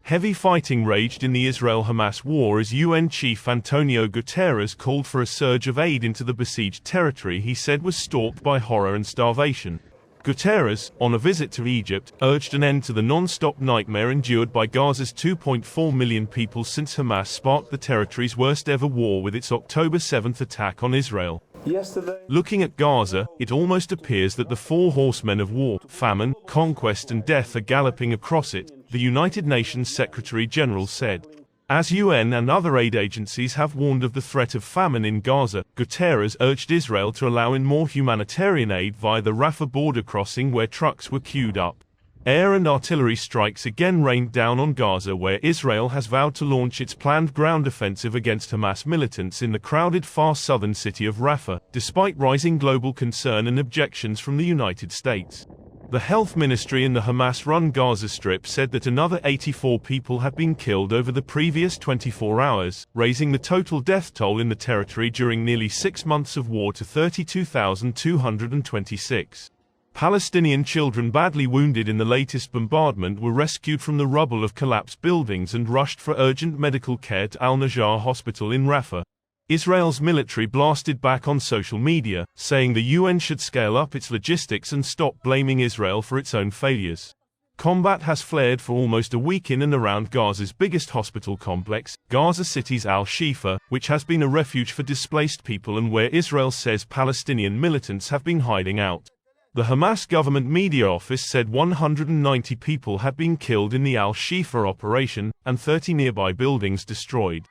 Heavy fighting raged in the Israel-Hamas war as UN Chief Antonio Guterres called for a surge of aid into the besieged territory he said was stalked by horror and starvation. Guterres, on a visit to Egypt, urged an end to the non-stop nightmare endured by Gaza's 2.4 million people since Hamas sparked the territory's worst-ever war with its October 7th attack on Israel. Looking at Gaza, it almost appears that the four horsemen of war, famine, conquest and death are galloping across it, the United Nations Secretary-General said. As UN and other aid agencies have warned of the threat of famine in Gaza, Guterres urged Israel to allow in more humanitarian aid via the Rafah border crossing where trucks were queued up. Air and artillery strikes again rained down on Gaza, where Israel has vowed to launch its planned ground offensive against Hamas militants in the crowded far southern city of Rafah, despite rising global concern and objections from the United States. The health ministry in the Hamas-run Gaza Strip said that another 84 people had been killed over the previous 24 hours, raising the total death toll in the territory during nearly 6 months of war to 32,226. Palestinian children badly wounded in the latest bombardment were rescued from the rubble of collapsed buildings and rushed for urgent medical care to Al-Najjar Hospital in Rafah. Israel's military blasted back on social media, saying the UN should scale up its logistics and stop blaming Israel for its own failures. Combat has flared for almost a week in and around Gaza's biggest hospital complex, Gaza City's Al-Shifa, which has been a refuge for displaced people and where Israel says Palestinian militants have been hiding out. The Hamas government media office said 190 people had been killed in the Al-Shifa operation, and 30 nearby buildings destroyed.